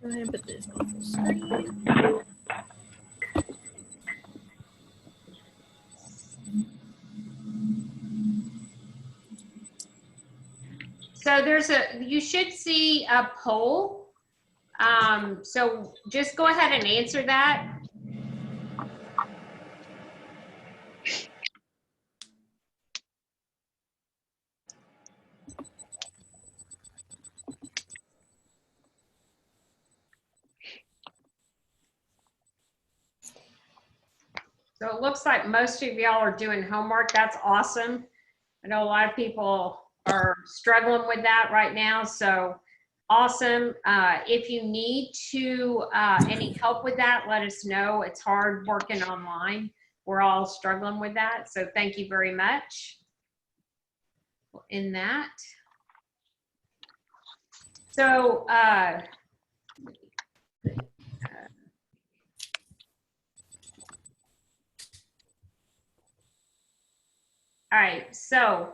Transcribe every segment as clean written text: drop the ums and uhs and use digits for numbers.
Go ahead and put this on full screen. So you should see a poll. So just go ahead and answer that. So it looks like most of y'all are doing homework. That's awesome. I know a lot of people are struggling with that right now. So awesome. If you need any help with that, let us know. It's hard working online. We're all struggling with that. So thank you very much in that. So all right, so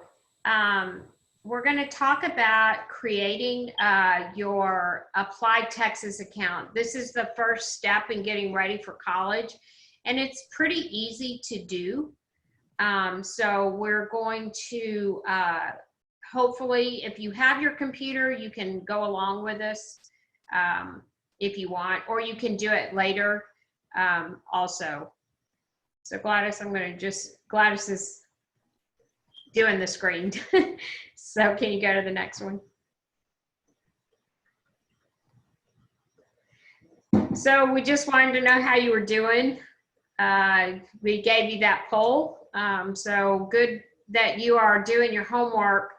we're going to talk about creating your Applied Texas account. This is the first step in getting ready for college, and it's pretty easy to do. So we're going to, hopefully, if you have your computer, you can go along with us if you want, or you can do it later also. So Gladys, Gladys is doing the screen. So can you go to the next one? So we just wanted to know how you were doing. We gave you that poll. So good that you are doing your homework.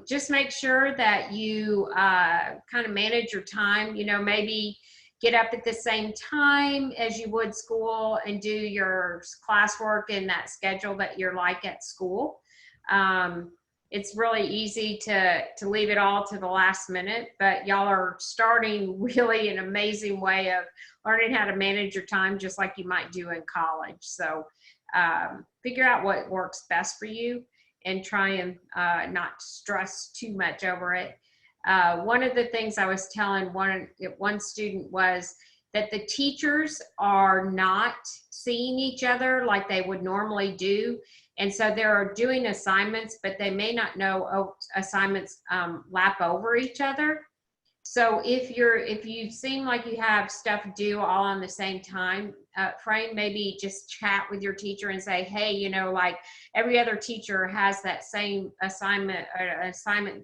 Just make sure that you kind of manage your time, you know, maybe get up at the same time as you would school and do your classwork in that schedule that you're like at school. It's really easy to leave it all to the last minute, but y'all are starting really an amazing way of learning how to manage your time just like you might do in college. So figure out what works best for you and try and not stress too much over it. One of the things I was telling one student was that the teachers are not seeing each other like they would normally do. And so they're doing assignments, but they may not know assignments lap over each other. So if you seem like you have stuff due all on the same time frame, maybe just chat with your teacher and say, hey, you know, like every other teacher has that same assignment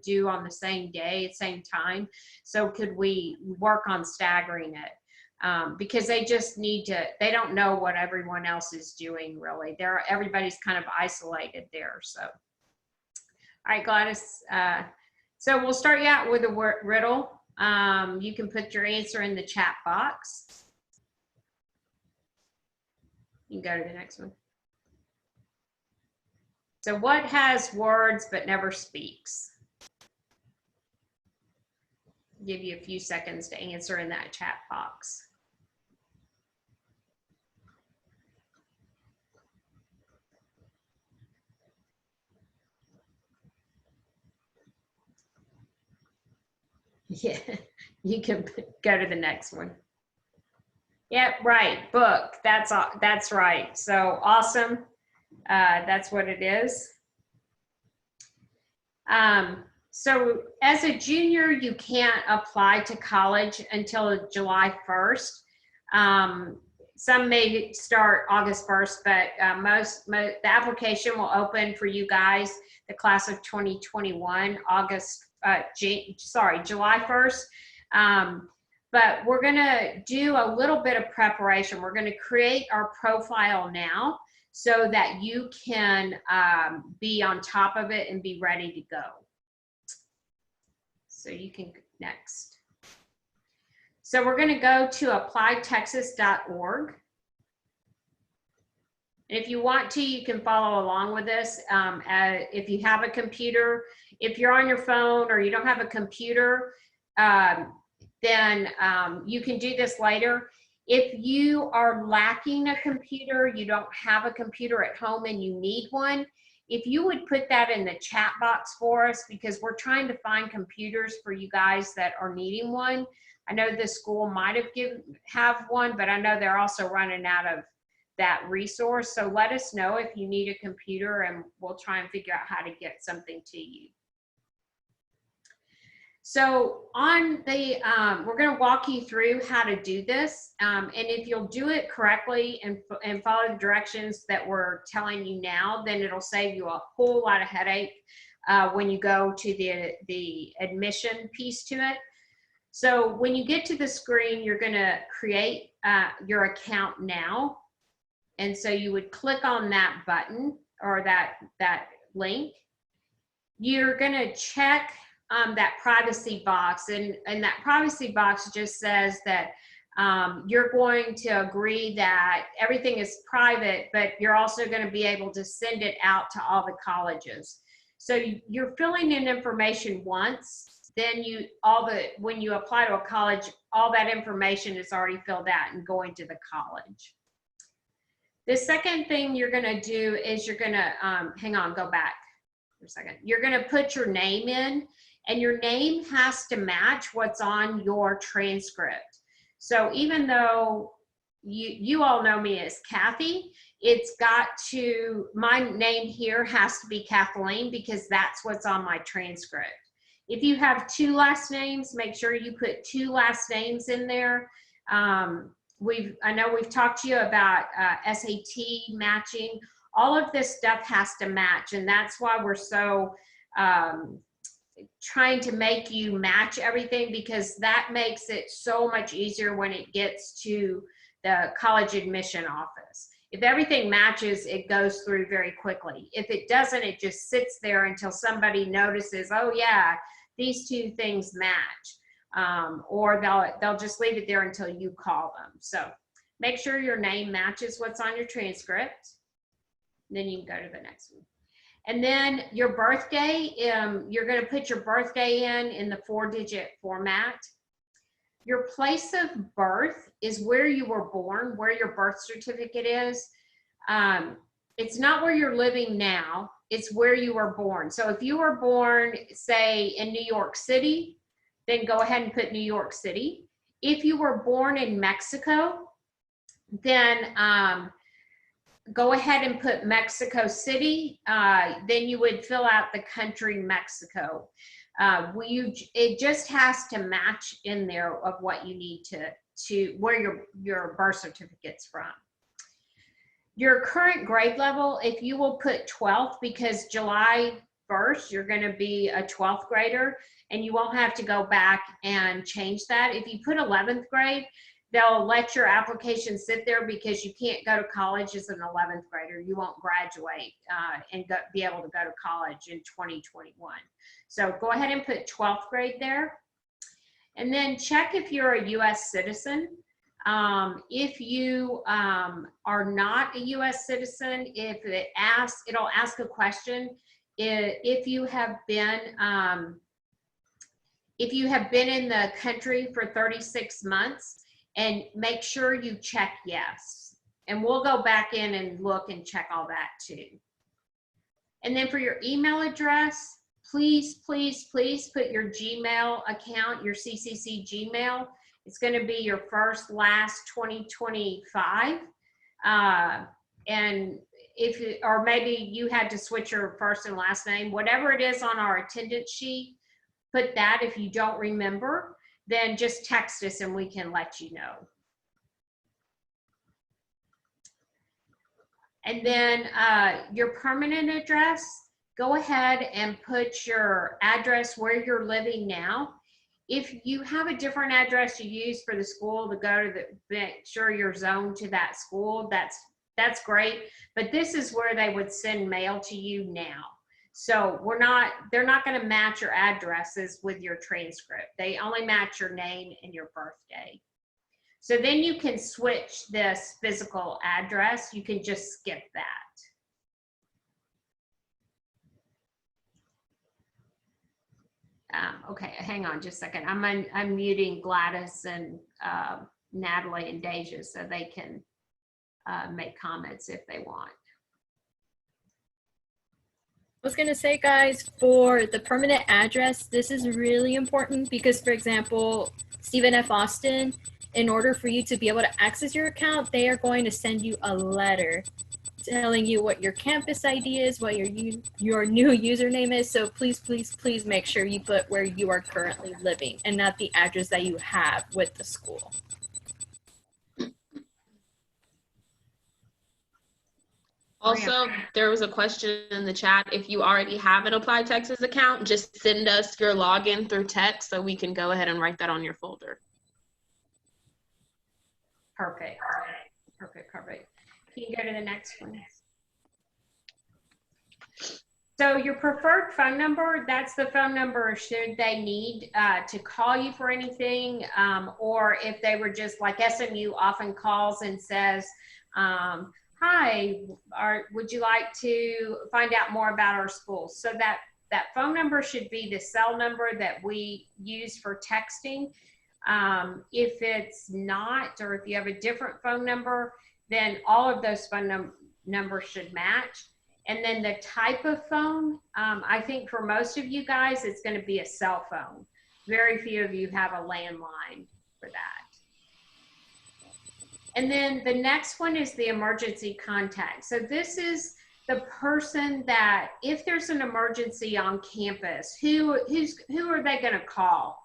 due on the same day, same time. So could we work on staggering it? Because they just they don't know what everyone else is doing really. Everybody's kind of isolated there. So, all right, Gladys. So we'll start you out with a riddle. You can put your answer in the chat box. You can go to the next one. So what has words but never speaks? I'll give you a few seconds to answer in that chat box. Yeah, you can go to the next one. Yep, right, book. That's right. So awesome. That's what it is. So as a junior, you can't apply to college until July 1st. Some may start August 1st, but the application will open for you guys, the class of 2021, July 1st. But we're gonna do a little bit of preparation. We're gonna create our profile now so that you can be on top of it and be ready to go. So you can next. So we're gonna go to appliedtexas.org. If you want to, you can follow along with this. If you have a computer, if you're on your phone or you don't have a computer, then you can do this later. If you are lacking a computer, you don't have a computer at home and you need one, If you would put that in the chat box for us, because we're trying to find computers for you guys that are needing one. I know the school might have one, but I know they're also running out of that resource. So let us know if you need a computer and we'll try and figure out how to get something to you. So on the, we're going to walk you through how to do this. And if you'll do it correctly and follow the directions that we're telling you now, then it'll save you a whole lot of headache when you go to the admission piece to it. So when you get to the screen, you're going to create your account now. And so you would click on that button or that link. You're going to check that privacy box, and that privacy box just says that you're going to agree that everything is private, but you're also going to be able to send it out to all the colleges. So you're filling in information once, then when you apply to a college, all that information is already filled out and going to the college. The second thing you're going to do is you're going to, hang on, go back for a second. You're going to put your name in, and your name has to match what's on your transcript. So even though you all know me as Kathy, it's got to, my name here has to be Kathleen because that's what's on my transcript. If you have two last names, make sure you put two last names in there. I know we've talked to you about SAT matching. All of this stuff has to match, and that's why we're so trying to make you match everything, because that makes it so much easier when it gets to the college admission office. If everything matches, it goes through very quickly. If it doesn't, it just sits there until somebody notices, oh yeah, these two things match. Or they'll just leave it there until you call them. So make sure your name matches what's on your transcript. Then you can go to the next one. And then your birthday, you're going to put your birthday in the 4-digit format. Your place of birth is where you were born, where your birth certificate is. It's not where you're living now, it's where you were born. So if you were born, say, in New York City, then go ahead and put New York City. If you were born in Mexico, then go ahead and put Mexico City. Then you would fill out the country Mexico. It just has to match in there of what you need to where your birth certificate's from. Your current grade level, if you will put 12th, because July 1st, you're going to be a 12th grader, and you won't have to go back and change that. If you put 11th grade, they'll let your application sit there because you can't go to college as an 11th grader. You won't graduate and be able to go to college in 2021. So go ahead and put 12th grade there. And then check if you're a U.S. citizen. If you are not a U.S. citizen, it'll ask a question. If you have been in the country for 36 months, and make sure you check yes. And we'll go back in and look and check all that too. And then for your email address, please, please, please put your Gmail account, your CCC Gmail. It's going to be your first, last 2025. And or maybe you had to switch your first and last name, whatever it is on our attendance sheet, put that. If you don't remember, then just text us and we can let you know. And then your permanent address, go ahead and put your address where you're living now. If you have a different address you use for the school to go to make sure you're zoned to that school, that's great. But this is where they would send mail to you now. So they're not going to match your addresses with your transcript. They only match your name and your birthday. So then you can switch this physical address. You can just skip that. Okay, hang on just a second. I'm muting Gladys and Natalie and Deja so they can make comments if they want. was going to say, guys, for the permanent address, this is really important because, for example, Stephen F. Austin, in order for you to be able to access your account, they are going to send you a letter telling you what your campus ID is, what your new username is. So please, please, please make sure you put where you are currently living and not the address that you have with the school. Also, there was a question in the chat. If you already have an Apply Texas account, just send us your login through text so we can go ahead and write that on your folder. Perfect. Perfect. Perfect. Can you go to the next one? So your preferred phone number, that's the phone number should they need to call you for anything, or if they were just like SMU often calls and says, hi, would you like to find out more about our school? So that phone number should be the cell number that we use for texting. If it's not, or if you have a different phone number, then all of those phone numbers should match. And then the type of phone, I think for most of you guys, it's going to be a cell phone. Very few of you have a landline for that. And then the next one is the emergency contact. So this is the person that, if there's an emergency on campus, who are they going to call?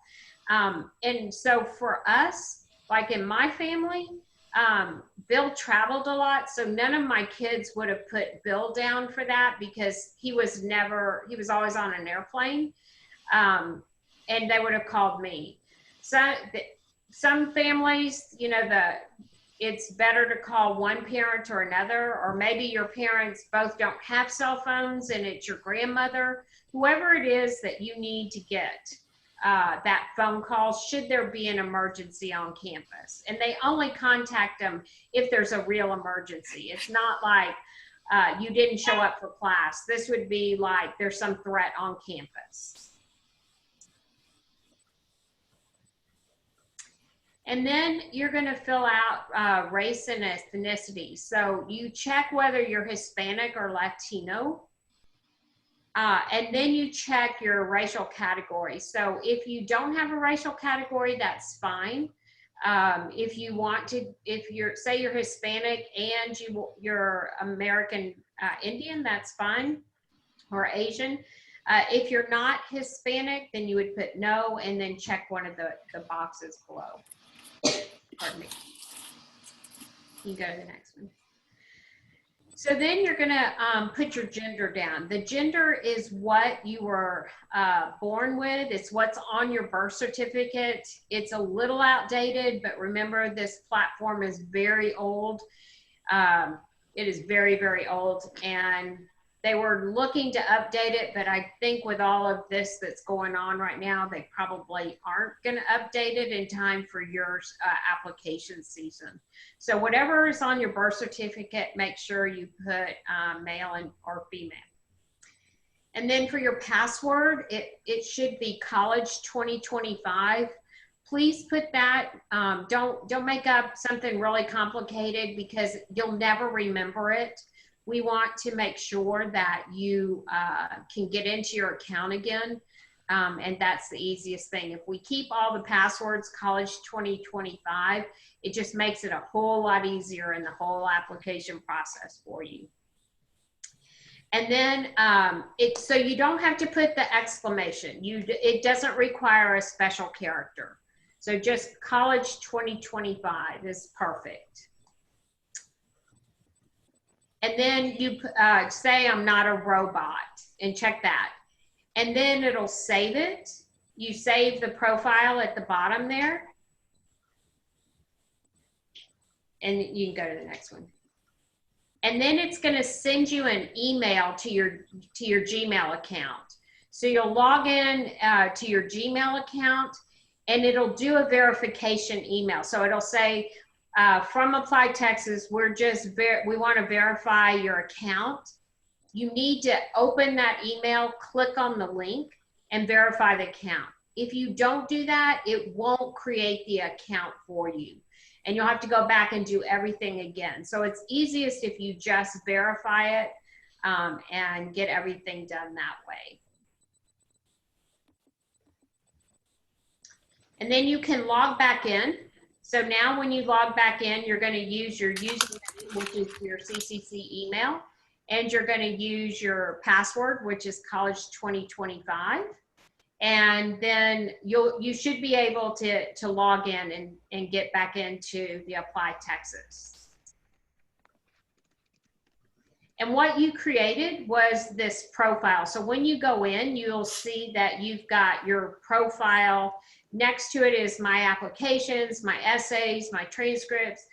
And so for us, like in my family, Bill traveled a lot, so none of my kids would have put Bill down for that because he was always on an airplane, and they would have called me. So some families, you know, it's better to call one parent or another, or maybe your parents both don't have cell phones and it's your grandmother, whoever it is that you need to get that phone call should there be an emergency on campus. And they only contact them if there's a real emergency. It's not like you didn't show up for class. This would be like there's some threat on campus. And then you're going to fill out race and ethnicity. So you check whether you're Hispanic or Latino. And then you check your racial category. So if you don't have a racial category, that's fine. If you want to, say you're Hispanic and you're American Indian, that's fine, or Asian. If you're not Hispanic, then you would put no and then check one of the boxes below. Pardon me. You go to the next one. So then you're going to put your gender down. The gender is what you were born with. It's what's on your birth certificate. It's a little outdated, but remember this platform is very old. It is very, very old, and they were looking to update it, but I think with all of this that's going on right now, they probably aren't going to update it in time for your application season. So whatever is on your birth certificate, make sure you put male or female. And then for your password, it should be college 2025. Please put that, don't make up something really complicated because you'll never remember it. We want to make sure that you can get into your account again, and that's the easiest thing. If we keep all the passwords college 2025, it just makes it a whole lot easier in the whole application process for you. And then so you don't have to put the exclamation. It doesn't require a special character. So just college 2025 is perfect. And then you say I'm not a robot and check that. And then it'll save it. You save the profile at the bottom there. And you can go to the next one. And then it's going to send you an email to your Gmail account. So you'll log in to your Gmail account and it'll do a verification email. So it'll say, from Apply Texas, we want to verify your account. You need to open that email, click on the link, and verify the account. If you don't do that, it won't create the account for you. And you'll have to go back and do everything again. So it's easiest if you just verify it and get everything done that way. And then you can log back in. So now when you log back in, you're going to use your username, which is your CCC email, and you're going to use your password, which is college 2025. And then you should be able to log in and get back into the Apply Texas. And what you created was this profile. So when you go in, you'll see that you've got your profile. Next to it is my applications, my essays, my transcripts.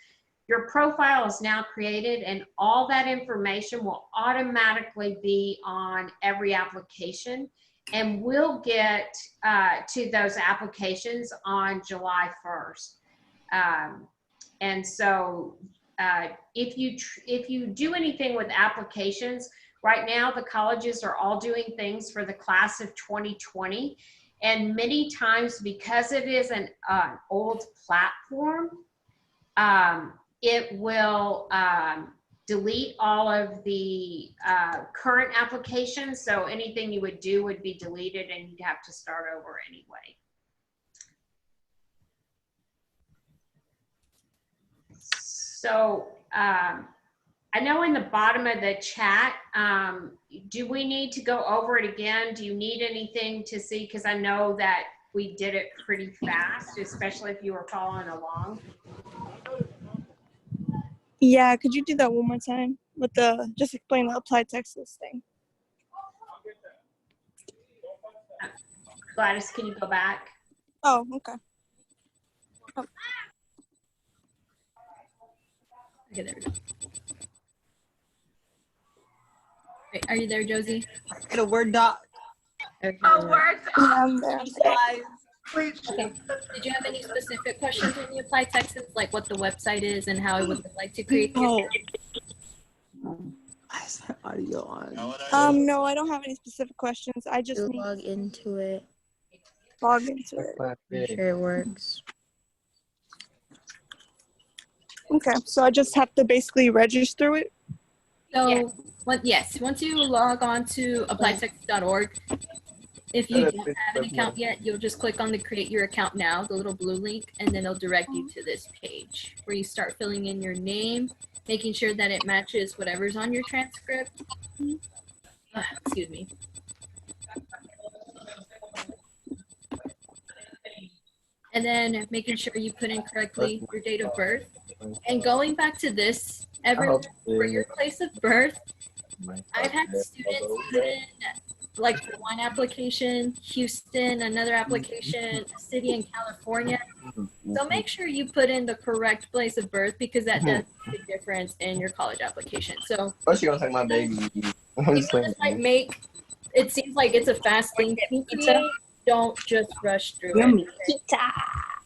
Your profile is now created, and all that information will automatically be on every application, and we'll get to those applications on July 1st. And so if you do anything with applications, right now the colleges are all doing things for the class of 2020. And many times, because it is an old platform, it will delete all of the current applications. So anything you would do would be deleted, and you'd have to start over anyway. So I know in the bottom of the chat, do we need to go over it again? Do you need anything to see? Because I know that we did it pretty fast, especially if you were following along. Yeah, could you do that one more time with just explain the Applied Texas thing? Gladys, can you go back? Oh, okay. Oh. Okay, there we go. Wait, are you there, Josie? In a Word doc. Okay. Oh, Word Yeah, I'm there. Please. Okay. Did you have any specific questions on the Apply Texas, like what the website is and how it would like to create the account? I set audio on. No, I don't have any specific questions. I just need log into it. to log into it. Make sure it works. Okay, so I just have to basically register it. So, once you log on to applytexas.org, if you don't have an account yet, you'll just click on the Create Your Account Now, the little blue link, and then it'll direct you to this page where you start filling in your name, making sure that it matches whatever's on your transcript. Excuse me. And then making sure you put in correctly your date of birth. And going back to this, everyone, for your place of birth, I've had students put in, like, for one application, Houston, another application, a city in California. So make sure you put in the correct place of birth, because that does make a difference in your college application. So Oh, she gonna take my baby. I'm just people just playing. like it seems like it's a fast thing to create. Don't just rush through it.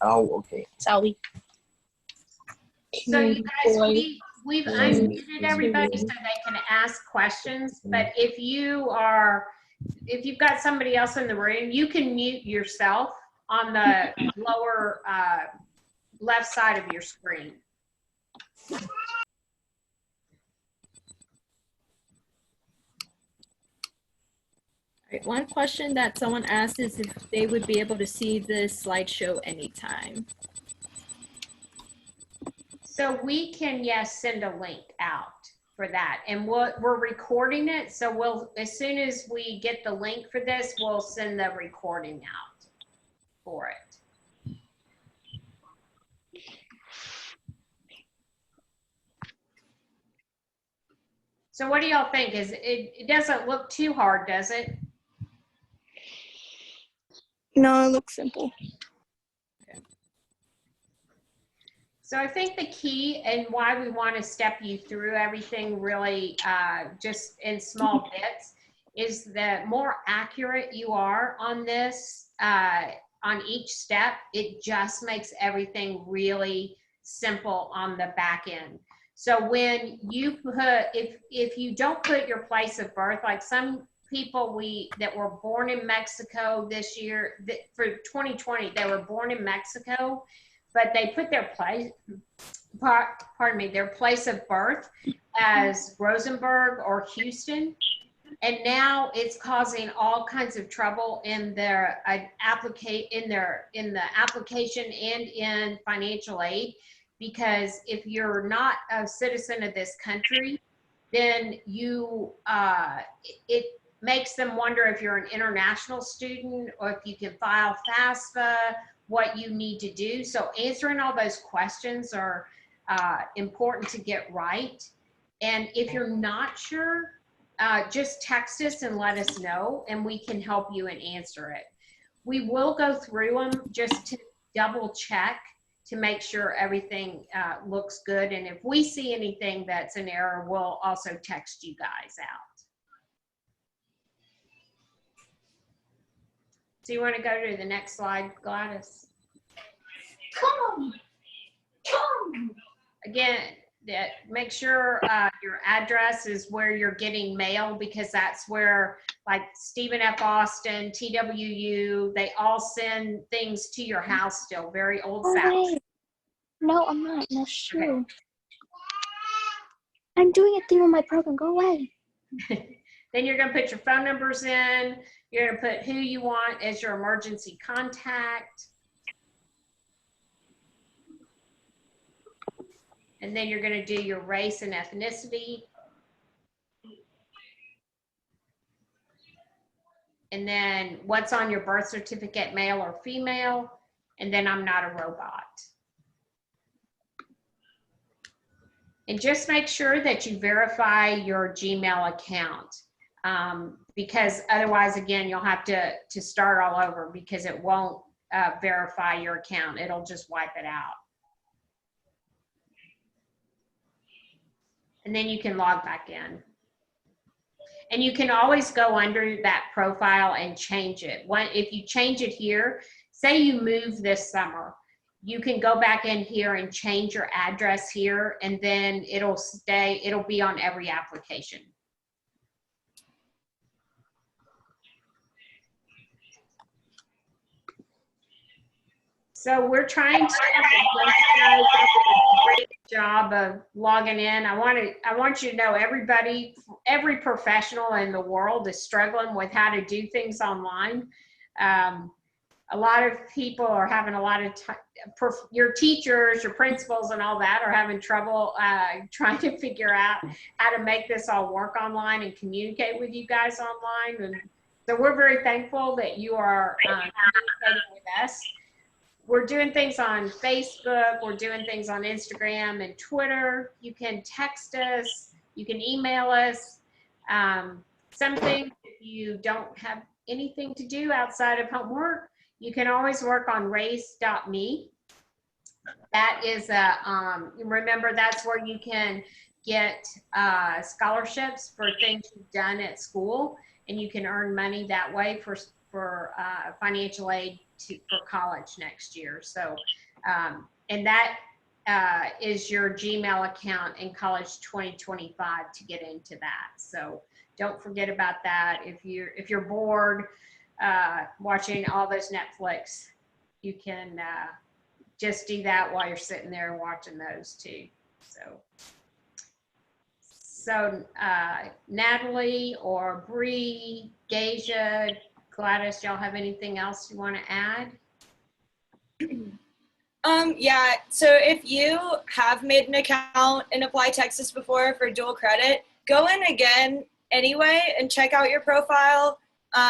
Oh, okay. Sorry. So you guys, we've unmuted everybody so they can ask questions, but if you've got somebody else in the room, you can mute yourself on the lower left side of your screen. Right, one question that someone asked is if they would be able to see this slideshow anytime. So we can, yes, send a link out for that. And we're recording it. So as soon as we get the link for this, we'll send the recording out for it. So what do y'all think? It doesn't look too hard, does it? No, it looks simple. So I think the key and why we want to step you through everything really just in small bits is the more accurate you are on this, on each step, it just makes everything really simple on the back end. So when you put, if you don't put your place of birth, like some people that were born in Mexico this year, for 2020, they were born in Mexico, but they put their place, pardon me, their place of birth as Rosenberg or Houston. And now it's causing all kinds of trouble in their in the application and in financial aid, because if you're not a citizen of this country, then you it makes them wonder if you're an international student or if you can file FAFSA, what you need to do. So answering all those questions are important to get right. And if you're not sure, just text us and let us know, and we can help you and answer it. We will go through them just to double check to make sure everything looks good. And if we see anything that's an error, we'll also text you guys out. So you want to go to the next slide, Gladys? Come. Again, make sure your address is where you're getting mail, because that's where, like Stephen F. Austin, TWU, they all send things to your house still, very old fashioned. No, I'm not. That's true. Okay. I'm doing it through my program. Go away. Then you're going to put your phone numbers in. You're going to put who you want as your emergency contact. And then you're going to do your race and ethnicity. And then what's on your birth certificate, male or female. And then I'm not a robot. And just make sure that you verify your Gmail account, because otherwise, again, you'll have to start all over, because it won't verify your account. It'll just wipe it out. And then you can log back in. And you can always go under that profile and change it. If you change it here, say you move this summer, you can go back in here and change your address here, and then it'll be on every application. So we're trying to do a great job of logging in. I want you to know every professional in the world is struggling with how to do things online. A lot of people are having a lot of your teachers, your principals and all that are having trouble trying to figure out how to make this all work online and communicate with you guys online. And so we're very thankful that you are communicating with us. We're doing things on Facebook. We're doing things on Instagram and Twitter. You can text us. You can email us. Some things, if you don't have anything to do outside of homework, you can always work on race.me. That is remember, that's where you can get scholarships for things you've done at school, and you can earn money that way for financial aid for college next year. So, and that is your Gmail account in College 2025 to get into that. So don't forget about that. If you're bored watching all those Netflix, you can just do that while you're sitting there watching those too. So Natalie or Bree, Geisha, Gladys, y'all have anything else you want to add? Yeah, so if you have made an account in Apply Texas before for dual credit, go in again anyway and check out your profile.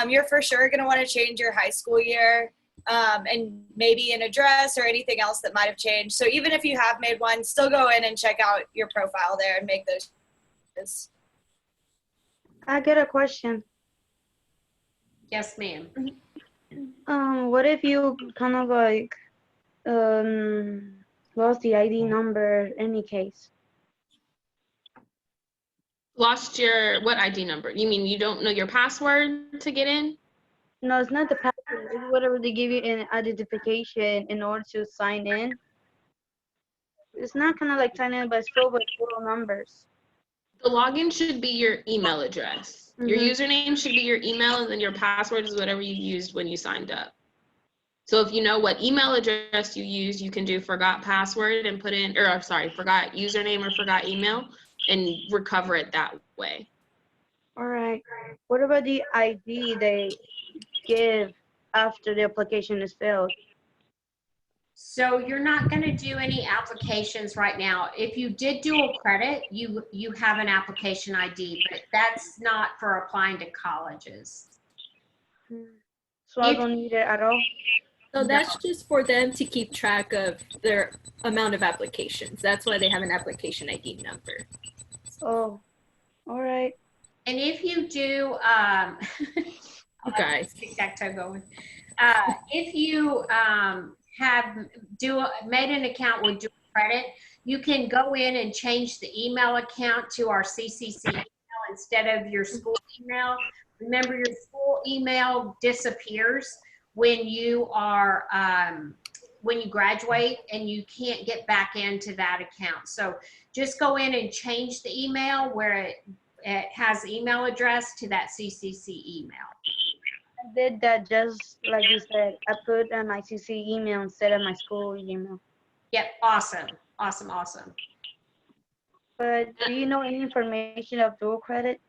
You're for sure going to want to change your high school year and maybe an address or anything else that might have changed. So even if you have made one, still go in and check out your profile there and make those changes. I get a question. Yes, ma'am. What if you kind of like lost the ID number in any case? Lost your what ID number? You mean you don't know your password to get in? No, it's not the password. It's whatever they give you an identification in order to sign in. It's not kind of like sign in, but it's filled with total numbers. The login should be your email address. Your username should be your email, and then your password is whatever you used when you signed up. So if you know what email address you use, you can do forgot password and put in, or I'm sorry, forgot username or forgot email and recover it that way. All right. What about the ID they give after the application is filled? So you're not going to do any applications right now. If you did dual credit, you have an application ID, but that's not for applying to colleges. So I don't need it at all? So that's just for them to keep track of their amount of applications. That's why they have an application ID number. Oh, all right. And if you do, You guys. tic-tac-toe going. If you made an account with dual credit, you can go in and change the email account to our CCC email instead of your school email. Remember, your school email disappears when you are when you graduate, and you can't get back into that account. So just go in and change the email where it has email address to that CCC email. I did that just like you said. I put my CC email instead of my school email. Yep, awesome, awesome, awesome. But do you know any information of dual credit?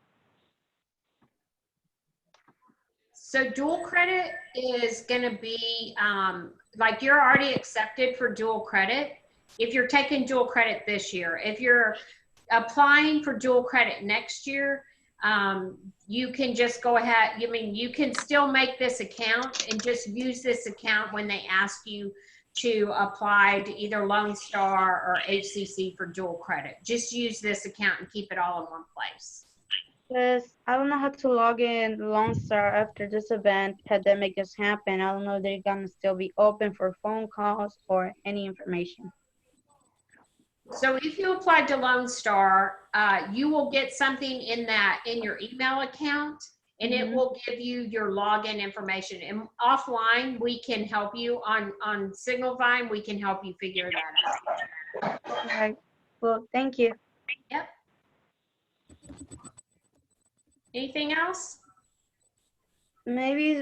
So dual credit is going to be like you're already accepted for dual credit if you're taking dual credit this year. If you're applying for dual credit next year, you can just go ahead. You can still make this account and just use this account when they ask you to apply to either Lone Star or HCC for dual credit. Just use this account and keep it all in one place. Because I don't know how to log in Lone Star after this event pandemic just happened. I don't know if they're gonna still be open for phone calls or any information. So if you applied to Lone Star, you will get something in your email account, and it will give you your login information. And offline, we can help you on Signalvine. We can help you figure that out. All right. Well, thank you. Yep. Anything else? Maybe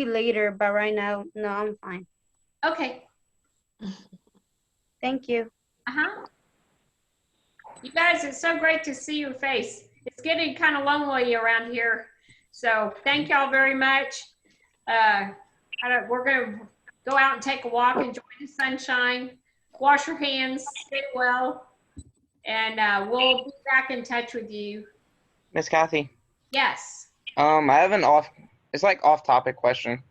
later, but right now, no, I'm fine. Okay. Thank you. Uh-huh. You guys, it's so great to see your face. It's getting kind of lonely around here. So thank y'all very much. We're going to go out and take a walk, enjoy the sunshine, wash your hands, stay well, and we'll be back in touch with you. Miss Kathy. Yes. I have an off-topic question.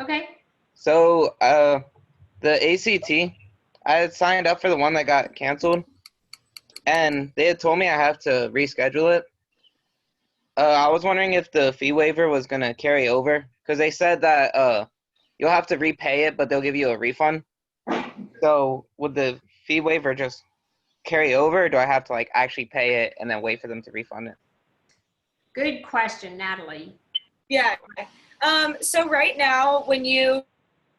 Okay. So, the ACT, I had signed up for the one that got canceled, and they had told me I have to reschedule it. I was wondering if the fee waiver was gonna carry over, because they said that you'll have to repay it, but they'll give you a refund. So, would the fee waiver just carry over, or do I have to like actually pay it and then wait for them to refund it? Good question, Natalie. Yeah. So right now, when you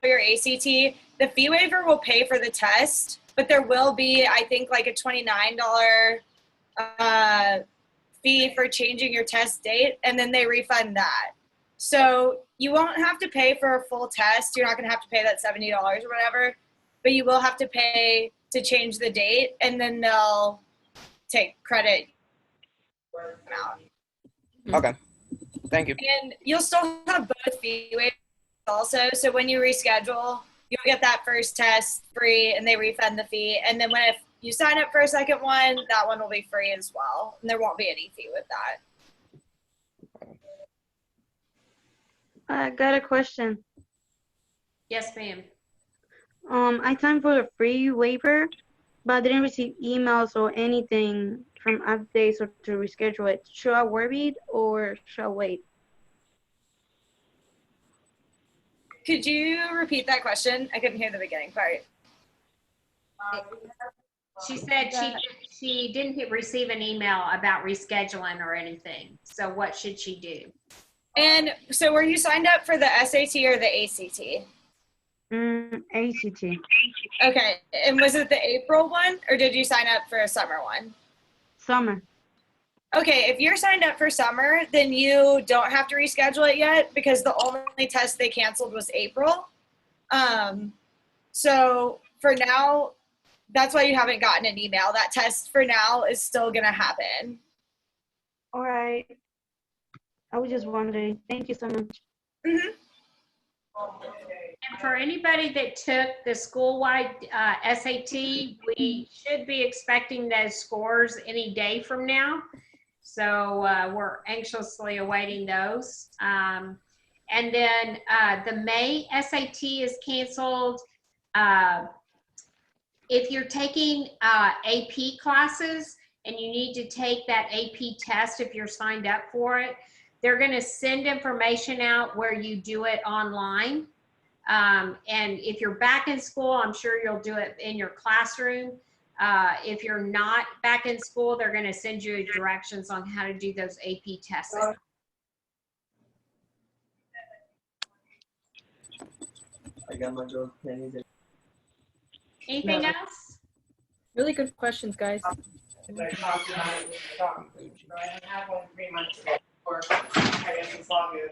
do your ACT, the fee waiver will pay for the test, but there will be, I think, like a $29 fee for changing your test date, and then they refund that. So you won't have to pay for a full test. You're not going to have to pay that $70 or whatever, but you will have to pay to change the date, and then they'll take credit out. Okay. Thank you. And you'll still have both fee waivers also. So when you reschedule, you'll get that first test free and they refund the fee. And then if you sign up for a second one, that one will be free as well. And there won't be any fee with that. I got a question. Yes, ma'am. I signed for the free waiver, but I didn't receive emails or anything from updates or to reschedule it. Should I worry or should I wait? Could you repeat that question? I couldn't hear the beginning part. She said she didn't receive an email about rescheduling or anything. So what should she do? And so were you signed up for the SAT or the ACT? ACT. Okay. And was it the April one or did you sign up for a summer one? Summer. Okay, if you're signed up for summer, then you don't have to reschedule it yet because the only test they canceled was April. So for now, that's why you haven't gotten an email. That test for now is still gonna happen. All right. I was just wondering. Thank you so much. Mm-hmm. And for anybody that took the school-wide SAT, we should be expecting those scores any day from now. So we're anxiously awaiting those. And then the May SAT is canceled. If you're taking AP classes and you need to take that AP test if you're signed up for it, they're going to send information out where you do it online. And if you're back in school, I'm sure you'll do it in your classroom. If you're not back in school, they're going to send you directions on how to do those AP tests. I got my girl's panties. Anything else? Really good questions, guys. I talked about it with the dog. I had one 3 months ago for Yugoslavia.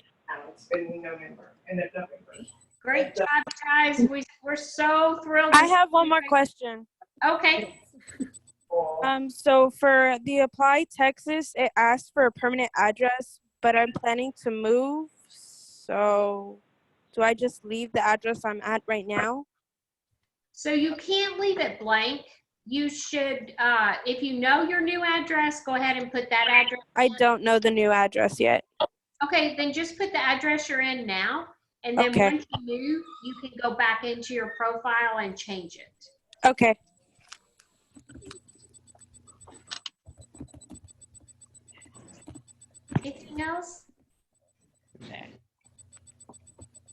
It's been in November, end of November. Great job, guys. We're so thrilled. I have one more question. Okay. So for the Apply Texas, it asks for a permanent address, but I'm planning to move. So do I just leave the address I'm at right now? So you can't leave it blank. You should, if you know your new address, go ahead and put that address. I don't know the new address yet. Okay, then just put the address you're in now. And then Okay. once you move, you can go back into your profile and change it. Okay. Anything else?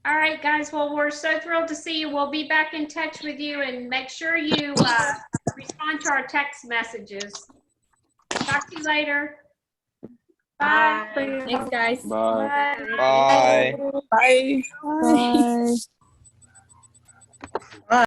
All right, guys. Well, we're so thrilled to see you. We'll be back in touch with you, and make sure you respond to our text messages. Talk to you later. Bye. Thanks, guys. Bye. Bye. Bye. Bye. Bye.